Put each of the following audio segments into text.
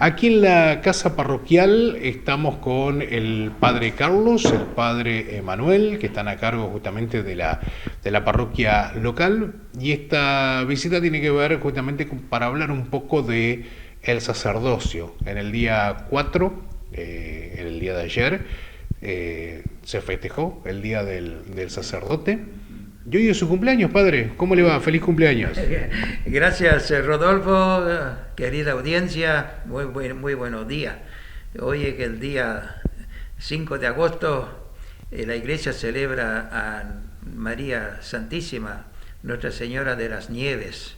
Aquí en la casa parroquial estamos con el padre Carlos, el padre Manuel, que están a cargo justamente de la parroquia local. Y esta visita tiene que ver justamente para hablar un poco de el sacerdocio. En el día 4, en el día de ayer, se festejó el día del sacerdote. Y hoy es su cumpleaños, padre. ¿Cómo le va? Feliz cumpleaños. Gracias, Rodolfo, querida audiencia, muy buenos días. Hoy es el día 5 de agosto, la iglesia celebra a María Santísima, Nuestra Señora de las Nieves.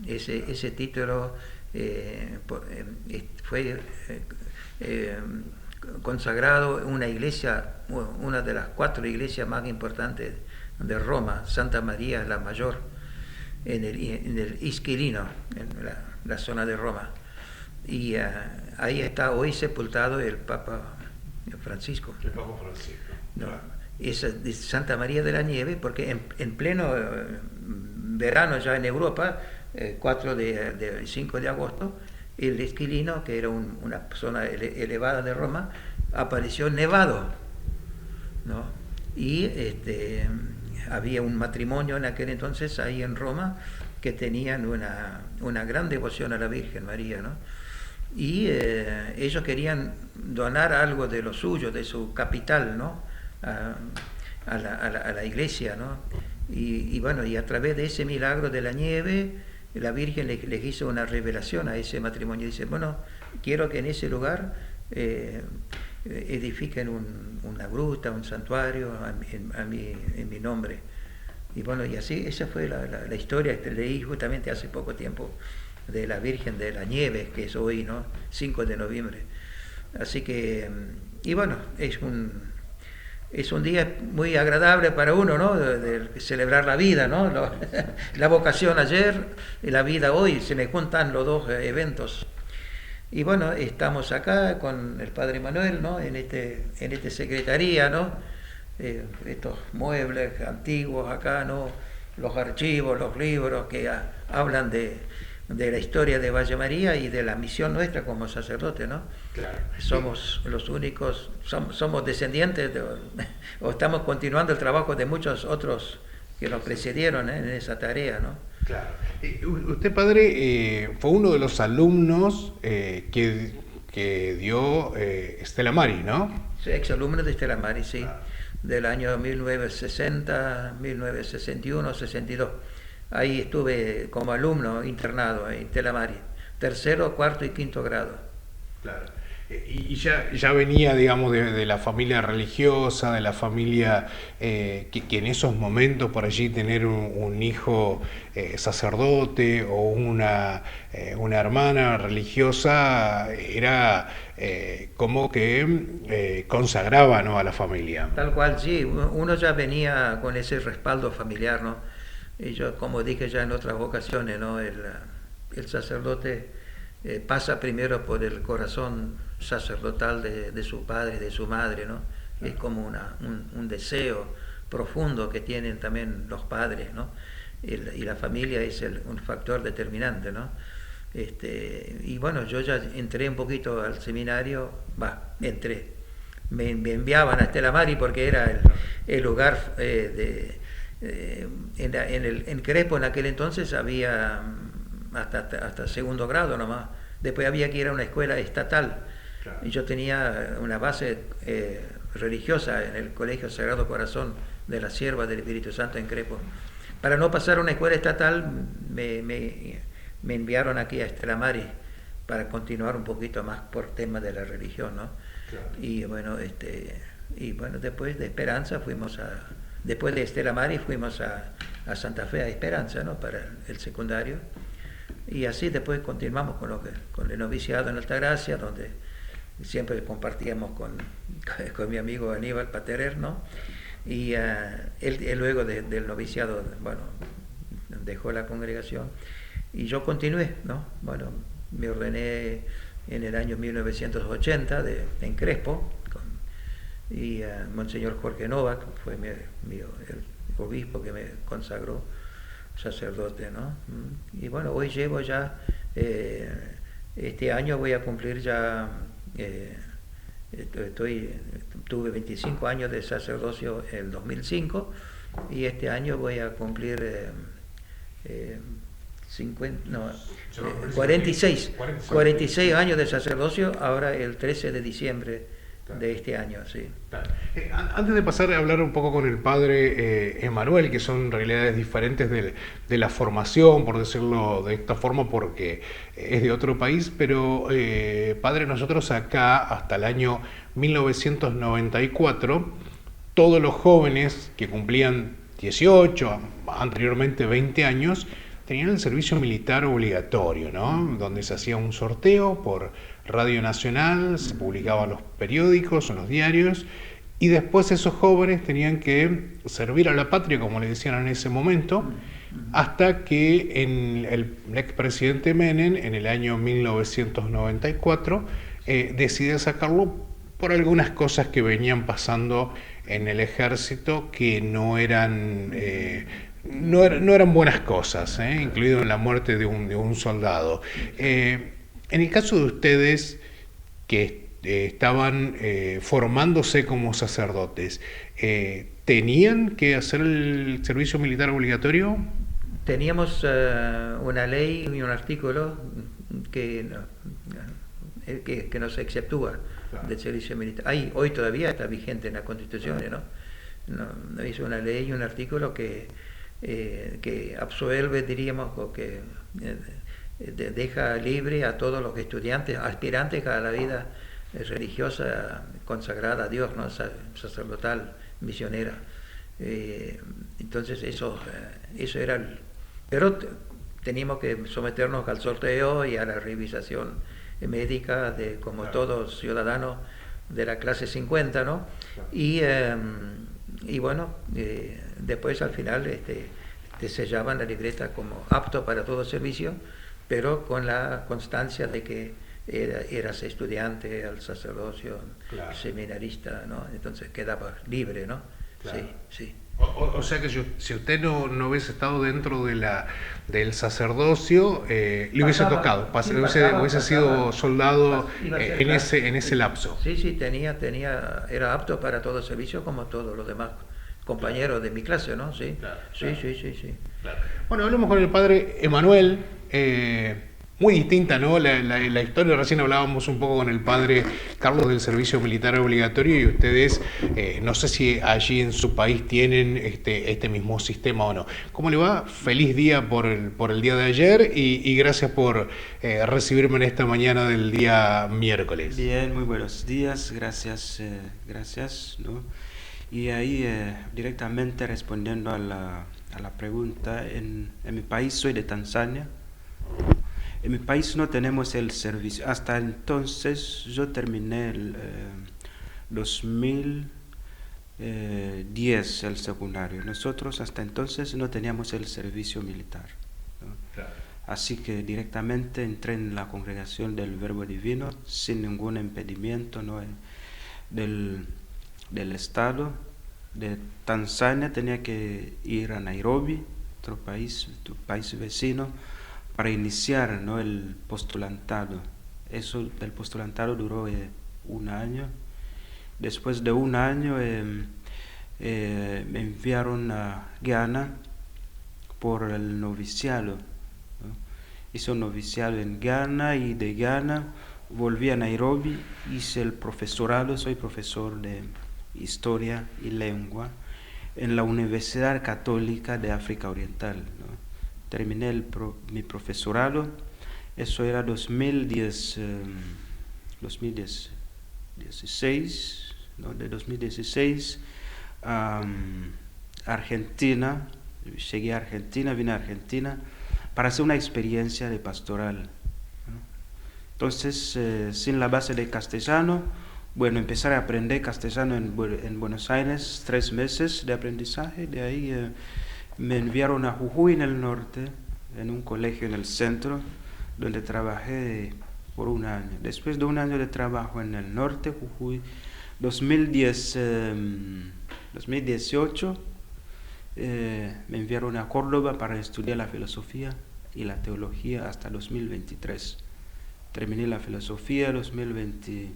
Ese título fue consagrado en una iglesia, una de las 4 iglesias más importantes de Roma, Santa María la Mayor, en el Isquilino, en la zona de Roma. Y ahí está hoy sepultado el Papa Francisco. El Papa Francisco. No, es de Santa María de la Nieve, porque en pleno verano ya en Europa, 5 de agosto, el Esquilino, que era una zona elevada de Roma, apareció nevado, ¿no? Y había un matrimonio en aquel entonces ahí en Roma que tenían una gran devoción a la Virgen María, ¿no? Y ellos querían donar algo de lo suyo, de su capital, ¿no? A la iglesia, ¿no? Y bueno, y a través de ese milagro de la nieve, la Virgen les hizo una revelación a ese matrimonio. Dice, bueno, quiero que en ese lugar edifiquen una gruta, un santuario en mi nombre. Y bueno, y así, esa fue la historia que leí justamente hace poco tiempo de la Virgen de la Nieve, que es hoy, ¿no? 5 de noviembre. Así que, y bueno, es un día muy agradable para uno, ¿no? De celebrar la vida, ¿no? La vocación ayer y la vida hoy, se me juntan los dos eventos. Y bueno, estamos acá con el Padre Manuel, ¿no? En este secretaría, ¿no? Estos muebles antiguos acá, ¿no? Los archivos, los libros que hablan de la historia de Valle María y de la misión nuestra como sacerdote, ¿no? Claro. Somos los únicos, somos descendientes o estamos continuando el trabajo de muchos otros que nos precedieron en esa tarea, ¿no? Claro. Usted, padre, fue uno de los alumnos que dio Stella Maris, ¿no? Exalumno de Stella Maris, sí, del año 1960, 1961, 62. Ahí estuve como alumno internado en Stella Maris, tercero, cuarto y quinto grado. Claro. Y ya venía, digamos, de la familia religiosa, de la familia que en esos momentos por allí tener un hijo sacerdote o una hermana religiosa era como que consagraba, ¿no?, a la familia. Tal cual, sí, uno ya venía con ese respaldo familiar, ¿no? Y yo, como dije ya en otras ocasiones, ¿no? El sacerdote pasa primero por el corazón sacerdotal de su padre, de su madre, ¿no? Es como un deseo profundo que tienen también los padres, ¿no? Y la familia es un factor determinante, ¿no? Y bueno, yo ya entré un poquito al seminario, entré. Me enviaban a Stella Maris porque era el lugar en Crespo en aquel entonces había hasta segundo grado nomás. Después había que ir a una escuela estatal. Claro. Y yo tenía una base religiosa en el Colegio Sagrado Corazón de la Sierva del Espíritu Santo en Crespo. Para no pasar a una escuela estatal me enviaron aquí a Stella Maris para continuar un poquito más por temas de la religión, ¿no? Claro. Y bueno, después de Esperanza después de Stella Maris fuimos a Santa Fe a Esperanza, ¿no? Para el secundario. Y así después continuamos con el noviciado en Altagracia, donde siempre compartíamos con mi amigo Aníbal Paterer, ¿no? Y él luego del noviciado, bueno, dejó la congregación y yo continué, ¿no? Bueno, me ordené en el año 1980 en Crespo y Monseñor Jorge Novak fue el obispo que me consagró sacerdote, ¿no? Y bueno, hoy llevo ya Este año voy a cumplir ya, tuve 25 años de sacerdocio en el 2005 y este año voy a cumplir 50, no, 46 años de sacerdocio, ahora el 13 de diciembre de este año, sí. Antes de pasar a hablar un poco con el padre Emanuel, que son realidades diferentes de la formación, por decirlo de esta forma, porque es de otro país, pero padre, nosotros acá hasta el año 1994, todos los jóvenes que cumplían 18, anteriormente 20 años, tenían el servicio militar obligatorio, ¿no? Donde se hacía un sorteo por Radio Nacional, se publicaban los periódicos, en los diarios, y después esos jóvenes tenían que servir a la patria, como le decían en ese momento, hasta que el expresidente Menem, en el año 1994, decide sacarlo por algunas cosas que venían pasando en el ejército que no eran buenas cosas, incluido en la muerte de un soldado. En el caso de ustedes que estaban formándose como sacerdotes, ¿tenían que hacer el servicio militar obligatorio? Teníamos una ley y un artículo que nos exceptúa del servicio militar. Hoy todavía está vigente en la Constitución, ¿no? Hizo una ley y un artículo que absuelve, diríamos, o que deja libre a todos los estudiantes, aspirantes a la vida religiosa consagrada a Dios, ¿no? Sacerdotal, misionera. Entonces eso era pero teníamos que someternos al sorteo y a la revisación médica de como todo ciudadano de la clase 50, ¿no? Y bueno, después al final te sellaban la libreta como apto para todo servicio, pero con la constancia de que eras estudiante al sacerdocio, claro, seminarista, ¿no? Entonces quedaba libre, ¿no? Claro. Sí, sí. O sea que si usted no hubiese estado dentro del sacerdocio, le hubiese tocado, hubiese sido soldado en ese lapso. Sí, era apto para todo servicio como todos los demás compañeros de mi clase, ¿no? Sí, claro, sí. Claro. Bueno, hablemos con el padre Emanuel. Muy distinta, ¿no? La historia, recién hablábamos un poco con el padre Carlos del servicio militar obligatorio y ustedes, no sé si allí en su país tienen este mismo sistema o no. ¿Cómo le va? Feliz día por el día de ayer y gracias por recibirme en esta mañana del día miércoles. Bien, muy buenos días, gracias, ¿no? Y ahí directamente respondiendo a la pregunta, en mi país soy de Tanzania. En mi país no tenemos el servicio. Hasta entonces yo terminé el 2010 el secundario. Nosotros hasta entonces no teníamos el servicio militar, ¿no? Claro. Así que directamente entré en la congregación del Verbo Divino sin ningún impedimento, ¿no? del Estado de Tanzania. Tenía que ir a Nairobi, otro país vecino, para iniciar, ¿no? el postulantado. Eso del postulantado duró un año. Después de un año me enviaron a Ghana por el noviciado, ¿no? Hice un noviciado en Ghana y de Ghana volví a Nairobi, hice el profesorado, soy profesor de Historia y Lengua en la Universidad Católica de África Oriental, ¿no? Terminé mi profesorado, eso era 2016, ¿no? De 2016 a Argentina, llegué a Argentina, vine a Argentina para hacer una experiencia de pastoral, ¿no? Entonces, sin la base de castellano, bueno, empezar a aprender castellano en Buenos Aires, 3 meses de aprendizaje, de ahí me enviaron a Jujuy en el norte, en un colegio en el centro, donde trabajé por un año. Después de un año de trabajo en el norte, Jujuy, 2018, me enviaron a Córdoba para estudiar la filosofía y la teología hasta 2023. terminé la filosofía 2020,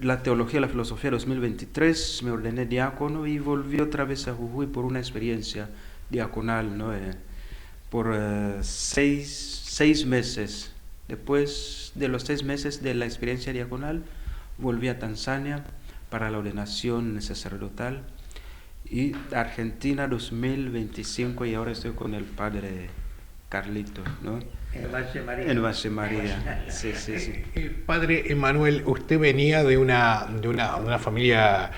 la teología y la filosofía 2023, me ordené diácono y volví otra vez a Jujuy por una experiencia diaconal, ¿no? Por 6 meses. Después de los 6 meses de la experiencia diaconal, volví a Tanzania para la ordenación sacerdotal y Argentina 2025 y ahora estoy con el padre Carlito, ¿no? En Valle María. En Valle María, sí, sí, sí. Padre Emanuel, usted venía de una familia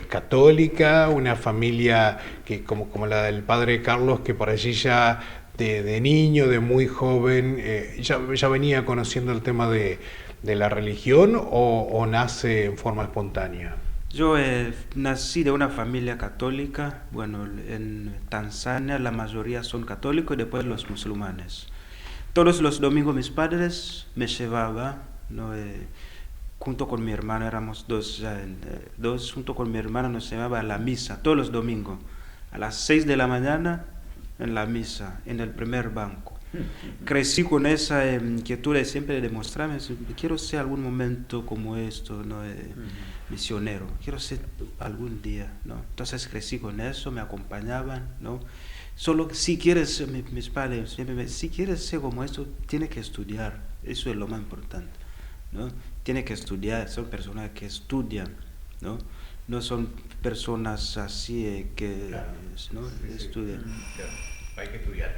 católica, una familia que como la del padre Carlos, que por allí ya de niño, de muy joven, ya venía conociendo el tema de la religión o nace en forma espontánea. Yo nací de una familia católica. Bueno, en Tanzania la mayoría son católicos y después los musulmanes. Todos los domingos mis padres me llevaban, ¿no? Junto con mi hermano, éramos dos, junto con mi hermano nos llevaba a la misa todos los domingos, a las 6 de la mañana en la misa, en el primer banco. Crecí con esa inquietud de siempre demostrarme, quiero ser algún momento como esto, ¿no? Misionero, quiero ser algún día, ¿no? Entonces crecí con eso, me acompañaban, ¿no? Solo si quieres, mis padres siempre me dicen, si quieres ser como esto, tienes que estudiar, eso es lo más importante, ¿no? Tienes que estudiar, son personas que estudian, ¿no? No son personas así que, claro, ¿no? Sí, estudian. Claro. Hay que estudiar.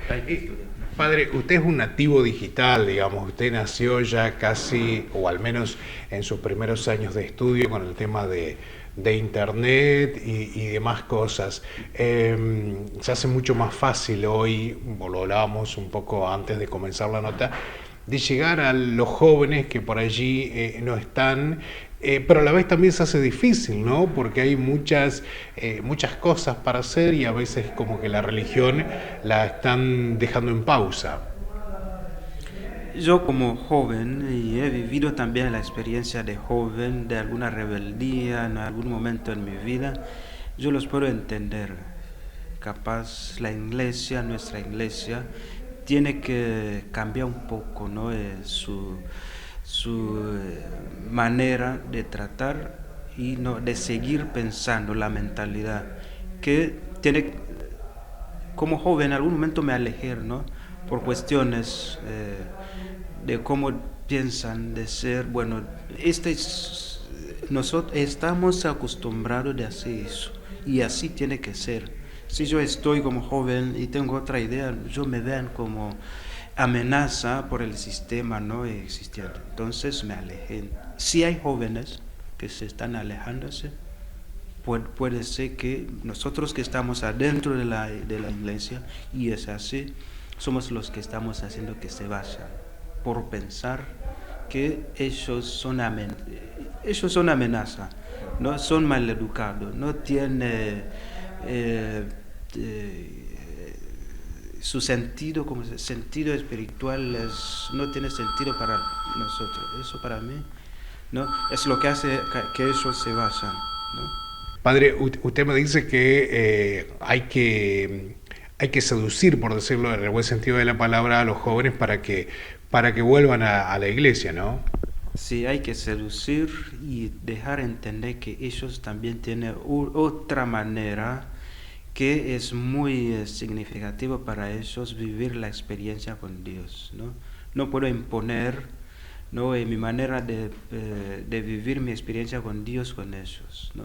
Padre, usted es un nativo digital, digamos, usted nació ya casi, o al menos en sus primeros años de estudio con el tema de internet y demás cosas. Se hace mucho más fácil hoy, lo hablábamos un poco antes de comenzar la nota, de llegar a los jóvenes que por allí no están, pero a la vez también se hace difícil, ¿no? Porque hay muchas cosas para hacer y a veces como que la religión la están dejando en pausa. Yo como joven, y he vivido también la experiencia de joven, de alguna rebeldía en algún momento en mi vida, yo los puedo entender. Capaz la iglesia, nuestra iglesia, tiene que cambiar un poco, ¿no? Su manera de tratar y no de seguir pensando, la mentalidad que tiene. Como joven en algún momento me alejé, ¿no? Por cuestiones de cómo piensan de ser, bueno, nosotros estamos acostumbrados de hacer eso y así tiene que ser. Si yo estoy como joven y tengo otra idea, yo me vean como amenaza por el sistema no existente. Entonces me alejé. Si hay jóvenes que se están alejándose, puede ser que nosotros que estamos adentro de la iglesia, y es así, somos los que estamos haciendo que se vayan, por pensar que ellos son amenaza, no son maleducados, no tienen su sentido como sentido espiritual no tiene sentido para nosotros. Eso para mí no es lo que hace que ellos se vayan, ¿no? Padre, usted me dice que hay que seducir, por decirlo en el buen sentido de la palabra, a los jóvenes para que vuelvan a la iglesia, ¿no? Sí, hay que seducir y dejar entender que ellos también tienen otra manera que es muy significativo para ellos vivir la experiencia con Dios, ¿no? No puedo imponer, ¿no? Mi manera de vivir mi experiencia con Dios con ellos, ¿no?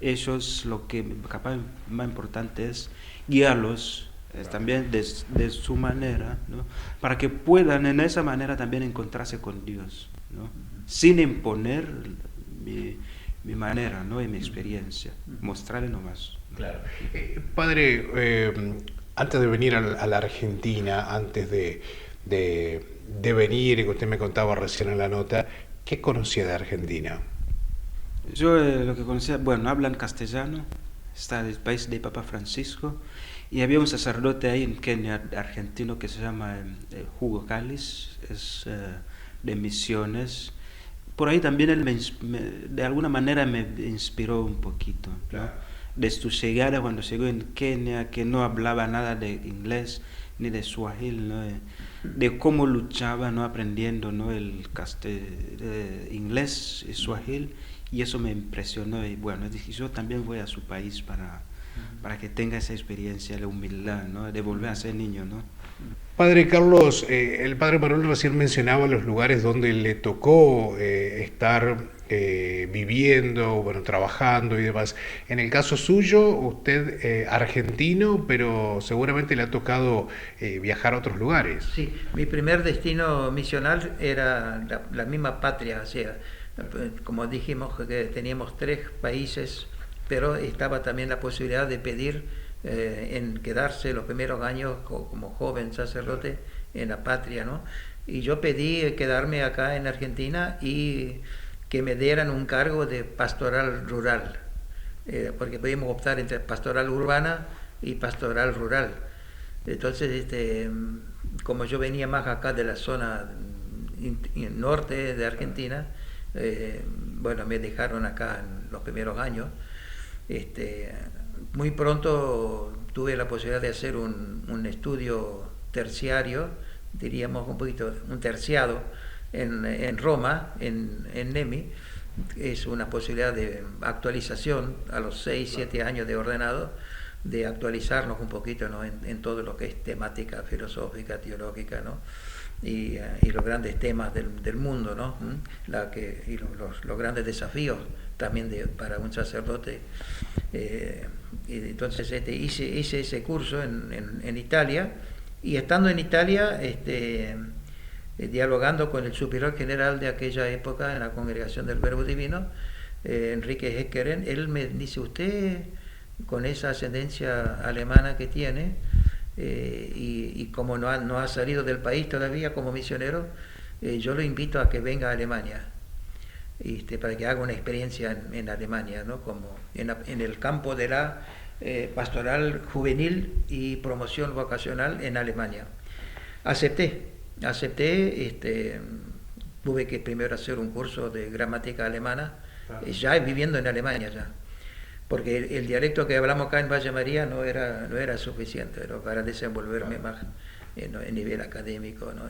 Ellos, lo que capaz más importante es guiarlos también de su manera, ¿no? Para que puedan en esa manera también encontrarse con Dios, ¿no? Sin imponer mi manera, ¿no? Y mi experiencia, mostrarle nomás. Claro. Padre, antes de venir a la Argentina, antes de venir, que usted me contaba recién en la nota, ¿qué conocía de Argentina? Yo lo que conocía, bueno, hablan castellano, está en el país de Papa Francisco, y había un sacerdote ahí en Kenia, argentino, que se llama Hugo Cáliz, es de misiones. Por ahí también él de alguna manera me inspiró un poquito, ¿no? Claro. De su llegada cuando llegó en Kenia, que no hablaba nada de inglés, ni de Swahili, ¿no? De cómo luchaba, ¿no? Aprendiendo, ¿no? El inglés y Swahili, y eso me impresionó. Y bueno, dije, yo también voy a su país para que tenga esa experiencia, la humildad, ¿no? De volver a ser niño, ¿no? Padre Carlos, el padre Manuel recién mencionaba los lugares donde le tocó estar viviendo, bueno, trabajando y demás. En el caso suyo, usted argentino, pero seguramente le ha tocado viajar a otros lugares. Sí, mi primer destino misional era la misma patria, o sea, como dijimos que teníamos 3 países, pero estaba también la posibilidad de pedir en quedarse los primeros años como joven sacerdote en la patria, ¿no? Y yo pedí quedarme acá en Argentina y que me dieran un cargo de pastoral rural, porque podíamos optar entre pastoral urbana y pastoral rural. Entonces, como yo venía más acá de la zona norte de Argentina, bueno, me dejaron acá en los primeros años. Muy pronto tuve la posibilidad de hacer un estudio terciario, diríamos un poquito, un terciado en Roma, en Nemi. Es una posibilidad de actualización a los 6, 7 años de ordenado, de actualizarnos un poquito, ¿no? en todo lo que es temática filosófica, teológica, ¿no? y los grandes temas del mundo, ¿no? Y los grandes desafíos también para un sacerdote. Y entonces hice ese curso en Italia, y estando en Italia, dialogando con el superior general de aquella época en la Congregación del Verbo Divino, Enrique Heckeren, él me dice: usted, con esa ascendencia alemana que tiene, y como no ha salido del país todavía como misionero, yo lo invito a que venga a Alemania, para que haga una experiencia en Alemania, ¿no? Como en el campo de la pastoral juvenil y promoción vocacional en Alemania. Acepté, tuve que primero hacer un curso de gramática alemana, ya viviendo en Alemania ya, porque el dialecto que hablamos acá en Valle María no era suficiente, ¿no? Para desenvolverme más en nivel académico, ¿no?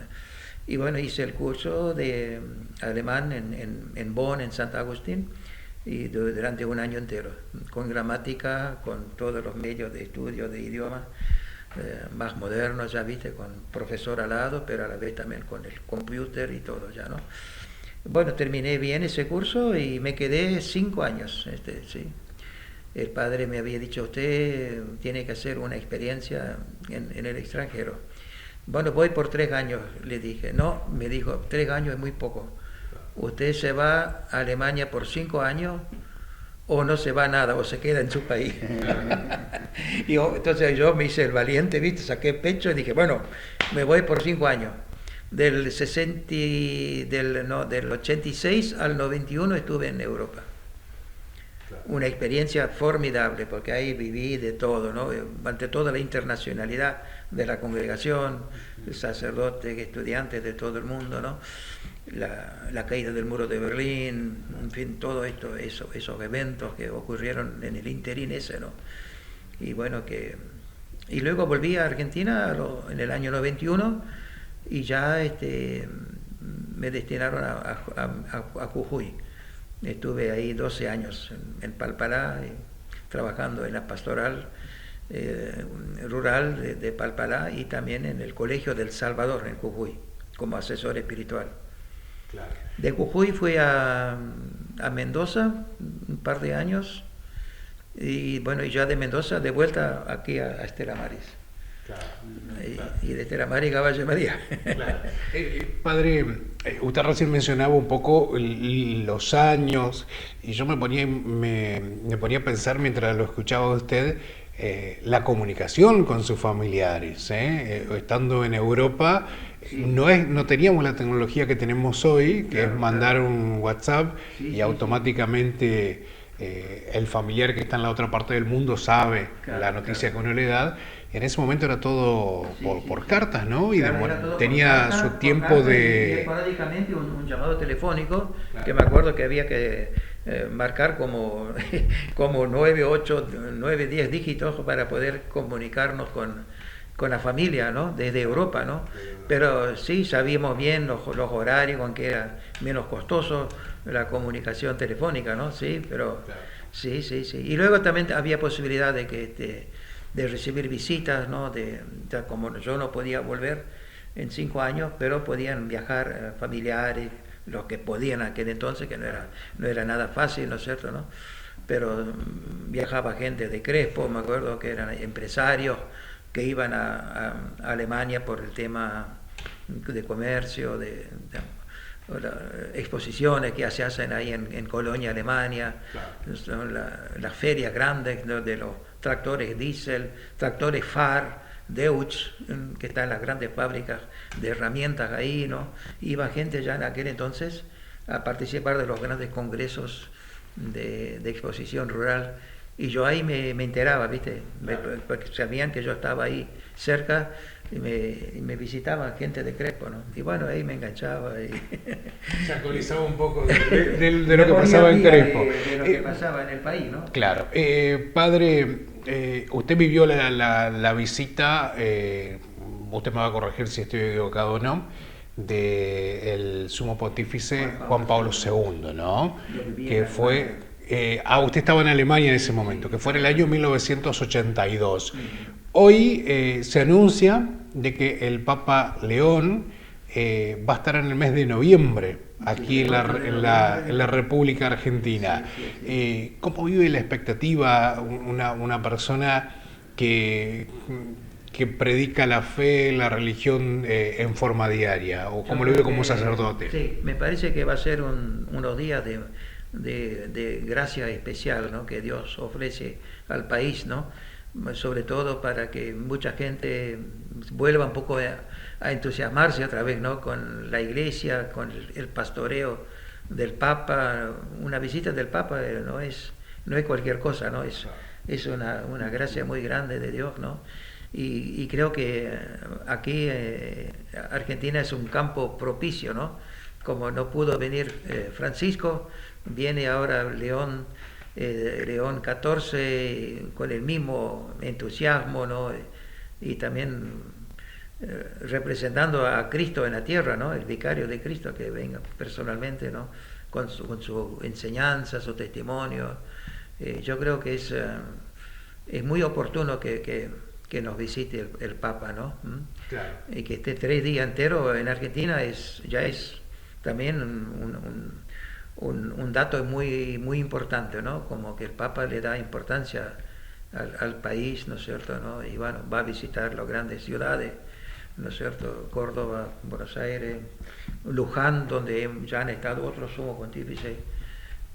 Y bueno, hice el curso de alemán en Bonn, en Sant Agustín, y durante un año entero, con gramática, con todos los medios de estudio de idiomas más modernos, ya viste, con profesor al lado, pero a la vez también con el computer y todo ya, ¿no? Bueno, terminé bien ese curso y me quedé 5 años, sí. El padre me había dicho: usted tiene que hacer una experiencia en el extranjero. Bueno, voy por 3 años, le dije. No, me dijo, 3 años es muy poco. Usted se va a Alemania por 5 años, o no se va nada, o se queda en su país. Y entonces yo me hice el valiente, ¿viste? Saqué pecho y dije, bueno, me voy por 5 años. Del 86 al 91 estuve en Europa. Una experiencia formidable, porque ahí viví de todo, ¿no? Ante toda la internacionalidad de la congregación, sacerdotes, estudiantes de todo el mundo, ¿no? La caída del muro de Berlín, en fin, todo esto, esos eventos que ocurrieron en el interín ese, ¿no? Y bueno, y luego volví a Argentina en el año 91, y ya me destinaron a Jujuy. Estuve ahí 12 años en Palpalá, trabajando en la pastoral rural de Palpalá, y también en el Colegio del Salvador en Jujuy, como asesor espiritual. Claro. De Jujuy fui a Mendoza un par de años, y bueno, y ya de Mendoza de vuelta aquí a Estela Maris. Claro, claro. Y de Estela Maris a Valle María. Claro. Padre, usted recién mencionaba un poco los años, y yo me ponía a pensar mientras lo escuchaba a usted, la comunicación con sus familiares. Estando en Europa, no teníamos la tecnología que tenemos hoy, que es mandar un WhatsApp y automáticamente el familiar que está en la otra parte del mundo sabe la noticia que uno le da. En ese momento era todo por cartas, ¿no? Y tenía su tiempo de... Y esporádicamente un llamado telefónico, que me acuerdo que había que marcar como 9, 8, 9, 10 dígitos para poder comunicarnos con la familia, ¿no? Desde Europa, ¿no? Pero sí sabíamos bien los horarios, con que era menos costoso la comunicación telefónica, ¿no? Sí, pero sí, sí, sí. Y luego también había posibilidad de recibir visitas, ¿no? Como yo no podía volver en 5 años, pero podían viajar familiares, los que podían aquel entonces, que no era nada fácil, ¿no es cierto?, ¿no? Pero viajaba gente de Crespo, me acuerdo que eran empresarios que iban a Alemania por el tema de comercio, de exposiciones que se hacen ahí en Colonia, Alemania, claro. Las ferias grandes de los tractores Diesel, tractores Fahr, Deutz, que están en las grandes fábricas de herramientas ahí, ¿no? Iba gente ya en aquel entonces a participar de los grandes congresos de exposición rural, y yo ahí me enteraba, ¿viste? Porque sabían que yo estaba ahí cerca y me visitaban gente de Crespo, ¿no? Y bueno, ahí me enganchaba y se actualizaba un poco de lo que pasaba en Crespo. De lo que pasaba en el país, ¿no? Claro. Padre, usted vivió la visita, usted me va a corregir si estoy equivocado o no, del sumo pontífice Juan Pablo II, ¿no? Que fue... usted estaba en Alemania en ese momento, que fue en el año 1982. Hoy se anuncia de que el Papa León va a estar en el mes de noviembre aquí en la República Argentina. ¿Cómo vive la expectativa una persona que predica la fe, la religión en forma diaria? ¿O cómo lo vive como sacerdote? Sí, me parece que va a ser unos días de gracia especial, ¿no?, que Dios ofrece al país, ¿no?, sobre todo para que mucha gente vuelva un poco a entusiasmarse otra vez, ¿no?, con la iglesia, con el pastoreo del Papa. Una visita del Papa no es cualquier cosa, ¿no? Es una gracia muy grande de Dios, ¿no? Y creo que aquí Argentina es un campo propicio, ¿no? Como no pudo venir Francisco, viene ahora León XIV con el mismo entusiasmo, ¿no? Y también representando a Cristo en la tierra, ¿no? El vicario de Cristo que venga personalmente, ¿no?, con su enseñanza, su testimonio. Yo creo que es muy oportuno que nos visite el Papa, ¿no? Claro. Y que esté 3 días enteros en Argentina ya es también un dato muy, muy importante, ¿no? Como que el Papa le da importancia al país, ¿no es cierto?, ¿no? Y bueno, va a visitar las grandes ciudades, ¿no es cierto?, Córdoba, Buenos Aires, Luján, donde ya han estado otros sumos pontífices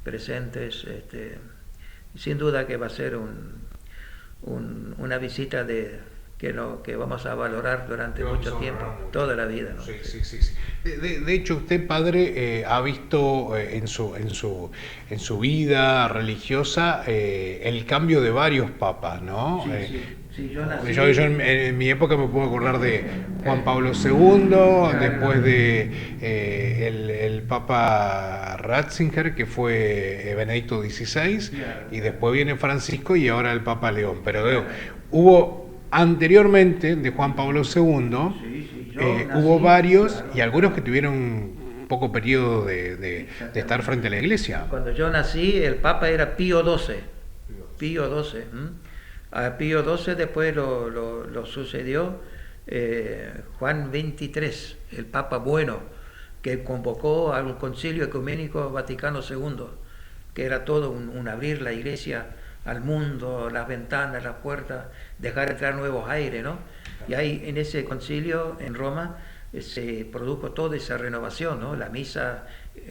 presentes. Sin duda que va a ser una visita que vamos a valorar durante mucho tiempo, toda la vida, ¿no? Sí, sí, sí, sí. De hecho, usted, padre, ha visto en su vida religiosa el cambio de varios papas, ¿no? Sí, yo nací... Yo en mi época me puedo acordar de Juan Pablo II, claro, después de el Papa Ratzinger, que fue Benedicto XVI, claro, y después viene Francisco y ahora el Papa León. Pero hubo anteriormente de Juan Pablo II, hubo varios, claro, y algunos que tuvieron poco periodo de estar frente a la iglesia. Cuando yo nací, el Papa era Pío XII. Pío XII. A Pío XII después lo sucedió Juan XXIII, el Papa bueno, que convocó al Concilio Ecuménico Vaticano II, que era todo un abrir la iglesia al mundo, las ventanas, las puertas, dejar entrar nuevos aires, ¿no? Y ahí en ese concilio en Roma se produjo toda esa renovación, ¿no? La misa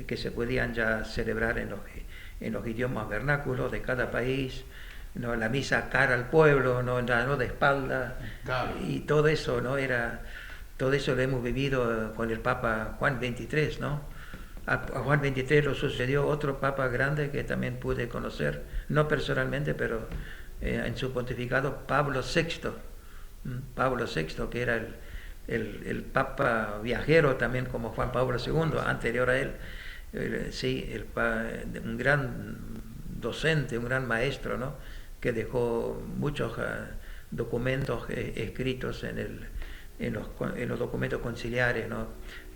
que se podían ya celebrar en los idiomas vernáculos de cada país, ¿no? La misa cara al pueblo, no de espalda, claro, y todo eso, ¿no? Todo eso lo hemos vivido con el Papa Juan XXIII, ¿no? A Juan XXIII lo sucedió otro Papa grande que también pude conocer, no personalmente, pero en su pontificado, Pablo VI. Pablo VI, que era el Papa viajero también como Juan Pablo II, anterior a él. Un gran docente, un gran maestro, ¿no?, que dejó muchos documentos escritos en los documentos conciliares, ¿no?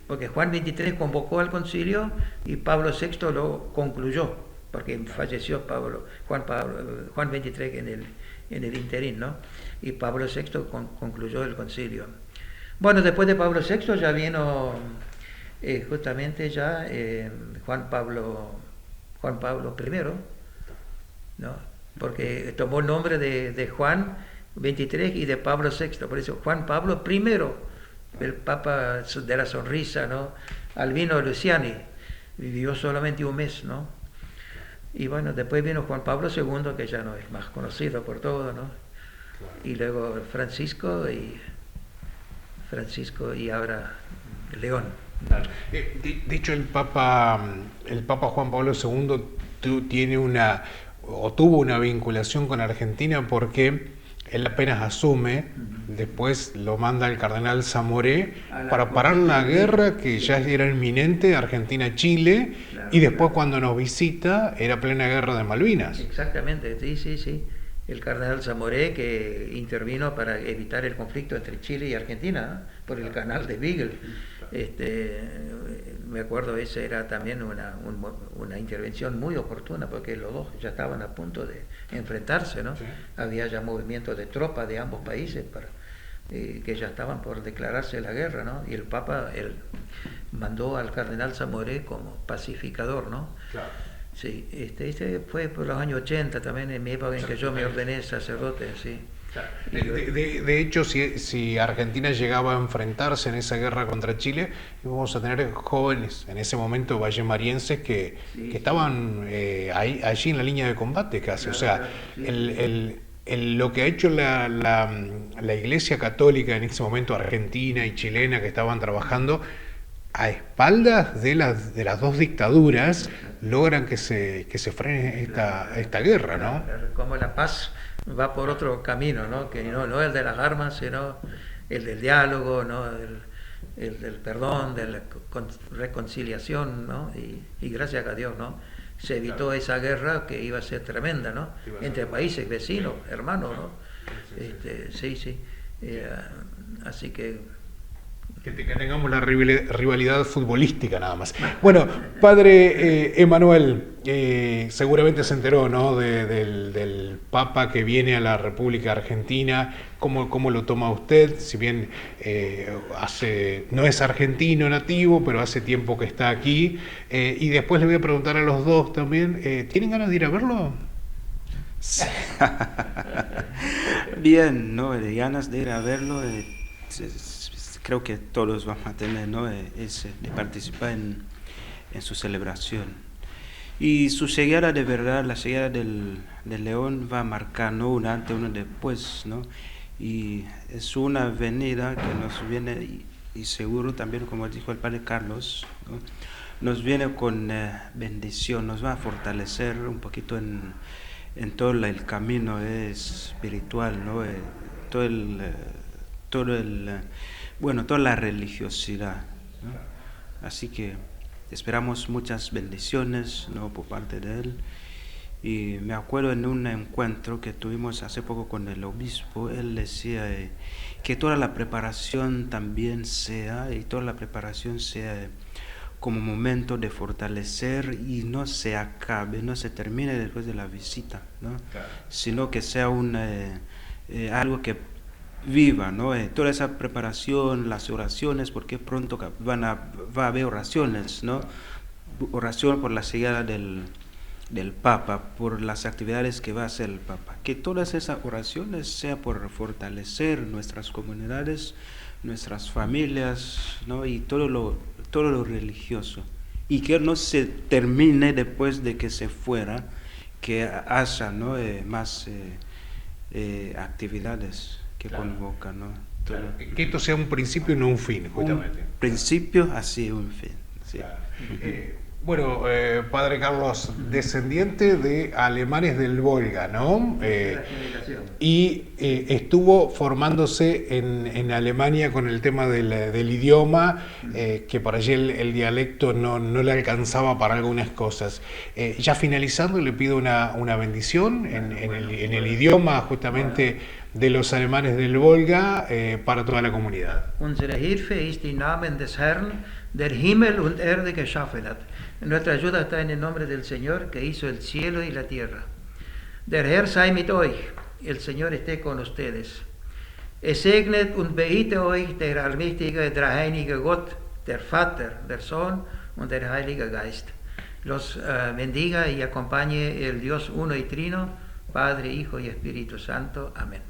Porque Juan XXIII convocó al concilio y Pablo VI lo concluyó, porque falleció Juan XXIII en el interín, ¿no? Y Pablo VI concluyó el concilio. Bueno, después de Pablo VI ya vino justamente ya Juan Pablo I, ¿no? Porque tomó el nombre de Juan XXIII y de Pablo VI, por eso Juan Pablo I, el Papa de la Sonrisa, ¿no? Albino Luciani, vivió solamente un mes, ¿no? Y bueno, después vino Juan Pablo II, que ya no es más conocido por todo, ¿no? Y luego Francisco y ahora León. Dicho el Papa Juan Pablo II tuvo una vinculación con Argentina porque él apenas asume, después lo manda el cardenal Zamoré para parar la guerra que ya era inminente, Argentina-Chile, y después cuando nos visita era plena guerra de Malvinas. Exactamente, sí. El cardenal Zamoré, que intervino para evitar el conflicto entre Chile y Argentina, ¿no? Por el canal de Beagle. Me acuerdo, esa era también una intervención muy oportuna, porque los dos ya estaban a punto de enfrentarse, ¿no? Sí. Había ya movimientos de tropas de ambos países que ya estaban por declararse la guerra, ¿no? Y el Papa mandó al cardenal Zamoré como pacificador, ¿no? Claro. Sí, este fue por los años 80 también, en mi época en que yo me ordené sacerdote, sí. Claro. De hecho, si Argentina llegaba a enfrentarse en esa guerra contra Chile, íbamos a tener jóvenes en ese momento vallemarienses que estaban allí en la línea de combate casi. Claro, o sea, lo que ha hecho la Iglesia Católica en ese momento, argentina y chilena, que estaban trabajando a espaldas de las dos dictaduras, logran que se frene esta guerra, ¿no? Como la paz va por otro camino, ¿no? Que no el de las armas, sino el del diálogo, ¿no? El del perdón, de la reconciliación, ¿no? Y gracias a Dios, ¿no? Se evitó esa guerra que iba a ser tremenda, ¿no? Entre países vecinos, hermanos, ¿no? Sí. Así que tengamos la rivalidad futbolística nada más. Bueno, padre Emanuel, seguramente se enteró, ¿no? del Papa que viene a la República Argentina. ¿Cómo lo toma usted? Si bien no es argentino nativo, pero hace tiempo que está aquí. Y después le voy a preguntar a los dos también, ¿tienen ganas de ir a verlo? Bien, ¿no? De ganas de ir a verlo. Creo que todos vamos a tener, ¿no? De participar en su celebración. Y su llegada de verdad, la llegada del León va a marcar, ¿no? Un antes, uno después, ¿no? Y es una venida que nos viene, y seguro también, como dijo el padre Carlos, ¿no? Nos viene con bendición, nos va a fortalecer un poquito en todo el camino espiritual, ¿no? Toda la religiosidad, ¿no? Así que esperamos muchas bendiciones, ¿no? Por parte de él. Y me acuerdo en un encuentro que tuvimos hace poco con el obispo, él decía que toda la preparación también sea como momento de fortalecer y no se acabe, no se termine después de la visita, ¿no? Claro. Sino que sea algo que viva, ¿no? Toda esa preparación, las oraciones, porque pronto va a haber oraciones, ¿no? Oración por la llegada del Papa, por las actividades que va a hacer el Papa. Que todas esas oraciones sea por fortalecer nuestras comunidades, nuestras familias, ¿no? Y todo lo religioso. Y que no se termine después de que se fuera, que haya, ¿no? Más actividades que convoca, ¿no? Claro. Que esto sea un principio y no un fin, justamente. Un principio, así un fin. Sí. Claro. Bueno, padre Carlos, descendiente de alemanes del Volga, ¿no? y estuvo formándose en Alemania con el tema del idioma, que por allí el dialecto no le alcanzaba para algunas cosas. Ya finalizando, le pido una bendición en el idioma justamente de los alemanes del Volga para toda la comunidad. Unsere Hilfe ist im Namen des Herrn, der Himmel und Erde geschaffen hat. Nuestra ayuda está en el nombre del Señor que hizo el cielo y la tierra. Der Herr sei mit euch, el Señor esté con ustedes. Es segnet und behüte euch der allmächtige, dreieinige Gott, der Vater, der Sohn und der Heilige Geist. Los bendiga y acompañe el Dios uno y trino, Padre, Hijo y Espíritu Santo. Amén.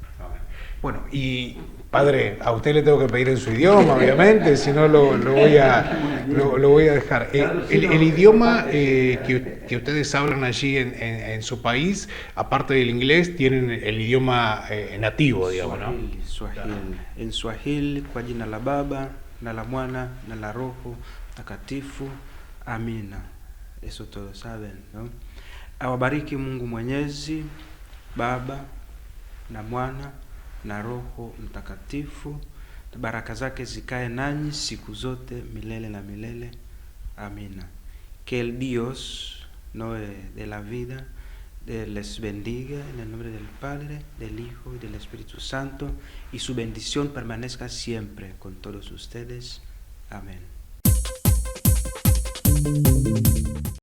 Bueno, y padre, a usted le tengo que pedir en su idioma, obviamente, si no lo voy a dejar. El idioma que ustedes hablan allí en su país, aparte del inglés, tienen el idioma nativo, digamos, ¿no? Swahili. En Swahili, kwa jina la Baba, na la Mwana, na la Roho Takatifu. Amina. Eso todos saben, ¿no? Awabariki Mungu Mwenyezi, Baba na Mwana na Roho Mtakatifu, baraka zake zikae nanyi siku zote milele na milele. Amina. Que el Dios, no de la vida, les bendiga en el nombre del Padre, del Hijo y del Espíritu Santo, y su bendición permanezca siempre con todos ustedes. Amén.